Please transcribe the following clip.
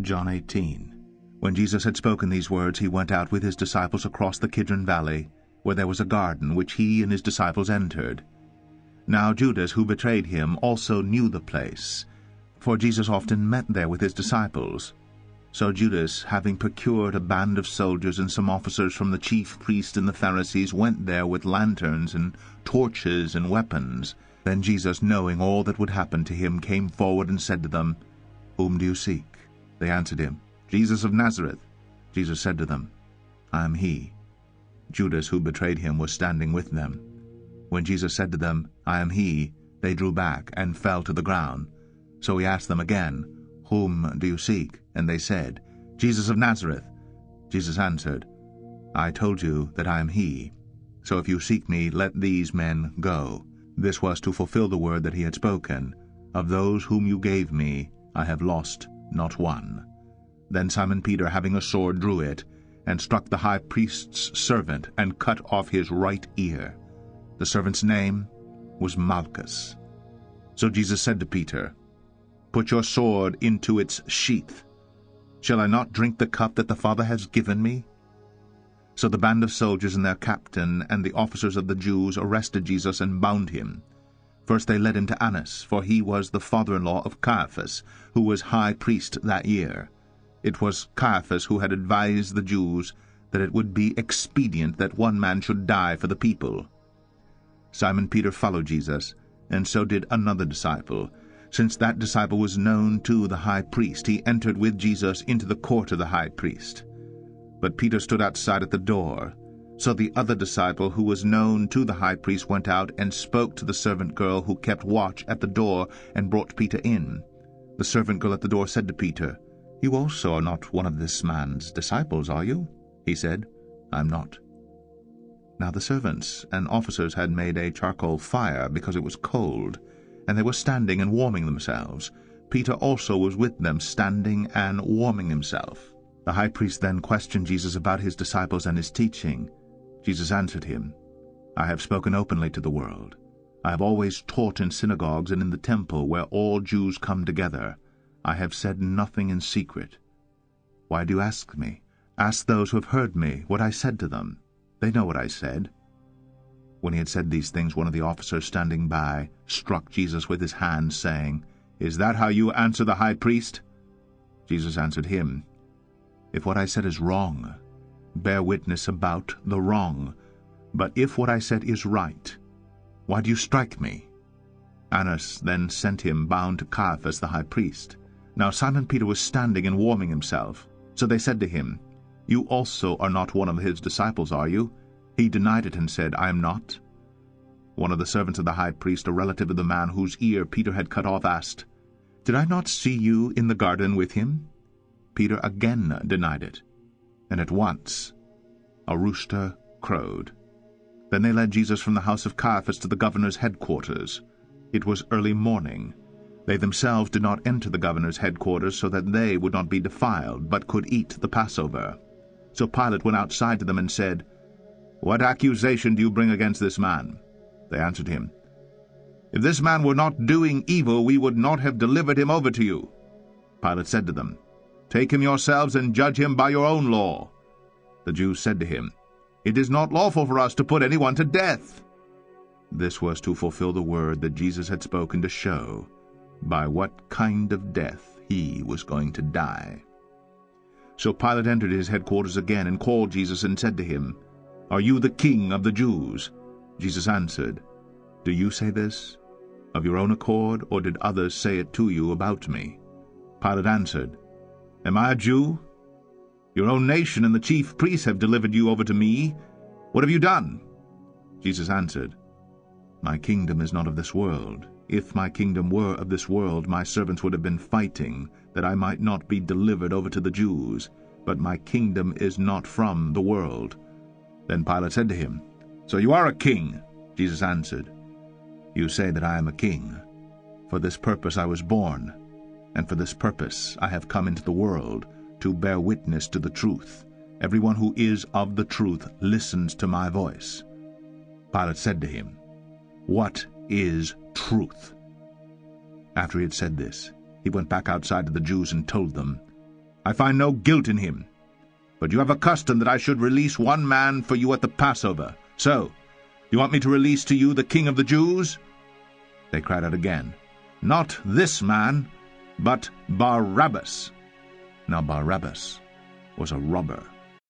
John 18. When Jesus had spoken these words, he went out with his disciples across the Kidron Valley, where there was a garden, which he and his disciples entered. Now Judas, who betrayed him, also knew the place, for Jesus often met there with his disciples. So Judas, having procured a band of soldiers and some officers from the chief priests and the Pharisees, went there with lanterns and torches and weapons. Then Jesus, knowing all that would happen to him, came forward and said to them, "Whom do you seek?" They answered him, "Jesus of Nazareth." Jesus said to them, "I am he." Judas, who betrayed him, was standing with them. When Jesus said to them, "I am he," they drew back and fell to the ground. So he asked them again, "Whom do you seek?" And they said, "Jesus of Nazareth." Jesus answered, "I told you that I am he. So if you seek me, let these men go." This was to fulfill the word that he had spoken, "Of those whom you gave me, I have lost not one." Then Simon Peter, having a sword, drew it, and struck the high priest's servant, and cut off his right ear. The servant's name was Malchus. So Jesus said to Peter, "Put your sword into its sheath. Shall I not drink the cup that the Father has given me?" So the band of soldiers and their captain and the officers of the Jews arrested Jesus and bound him. First they led him to Annas, for he was the father-in-law of Caiaphas, who was high priest that year. It was Caiaphas who had advised the Jews that it would be expedient that one man should die for the people. Simon Peter followed Jesus, and so did another disciple. Since that disciple was known to the high priest, he entered with Jesus into the court of the high priest. But Peter stood outside at the door. So the other disciple, who was known to the high priest, went out and spoke to the servant girl who kept watch at the door, and brought Peter in. The servant girl at the door said to Peter, "You also are not one of this man's disciples, are you?" He said, "I am not." Now the servants and officers had made a charcoal fire, because it was cold, and they were standing and warming themselves. Peter also was with them, standing and warming himself. The high priest then questioned Jesus about his disciples and his teaching. Jesus answered him, "I have spoken openly to the world. I have always taught in synagogues and in the temple, where all Jews come together. I have said nothing in secret. Why do you ask me? Ask those who have heard me what I said to them. They know what I said." When he had said these things, one of the officers standing by struck Jesus with his hand, saying, "Is that how you answer the high priest?" Jesus answered him, "If what I said is wrong, bear witness about the wrong. But if what I said is right, why do you strike me?" Annas then sent him bound to Caiaphas the high priest. Now Simon Peter was standing and warming himself. So they said to him, "You also are not one of his disciples, are you?" He denied it and said, "I am not." One of the servants of the high priest, a relative of the man whose ear Peter had cut off, asked, "Did I not see you in the garden with him?" Peter again denied it, and at once a rooster crowed. Then they led Jesus from the house of Caiaphas to the governor's headquarters. It was early morning. They themselves did not enter the governor's headquarters, so that they would not be defiled, but could eat the Passover. So Pilate went outside to them and said, "What accusation do you bring against this man?" They answered him, "If this man were not doing evil, we would not have delivered him over to you." Pilate said to them, "Take him yourselves and judge him by your own law." The Jews said to him, "It is not lawful for us to put anyone to death." This was to fulfill the word that Jesus had spoken, to show by what kind of death he was going to die. So Pilate entered his headquarters again and called Jesus and said to him, "Are you the king of the Jews?" Jesus answered, "Do you say this of your own accord, or did others say it to you about me?" Pilate answered, "Am I a Jew? Your own nation and the chief priests have delivered you over to me. What have you done?" Jesus answered, "My kingdom is not of this world. If my kingdom were of this world, my servants would have been fighting, that I might not be delivered over to the Jews. But my kingdom is not from the world." Then Pilate said to him, "So you are a king?" Jesus answered, "You say that I am a king. For this purpose I was born, and for this purpose I have come into the world, to bear witness to the truth. Everyone who is of the truth listens to my voice." Pilate said to him, "What is truth?" After he had said this, he went back outside to the Jews and told them, I find no guilt in him. But you have a custom that I should release one man for you at the Passover. So, you want me to release to you the King of the Jews?" They cried out again, "Not this man, but Barabbas." Now Barabbas was a robber.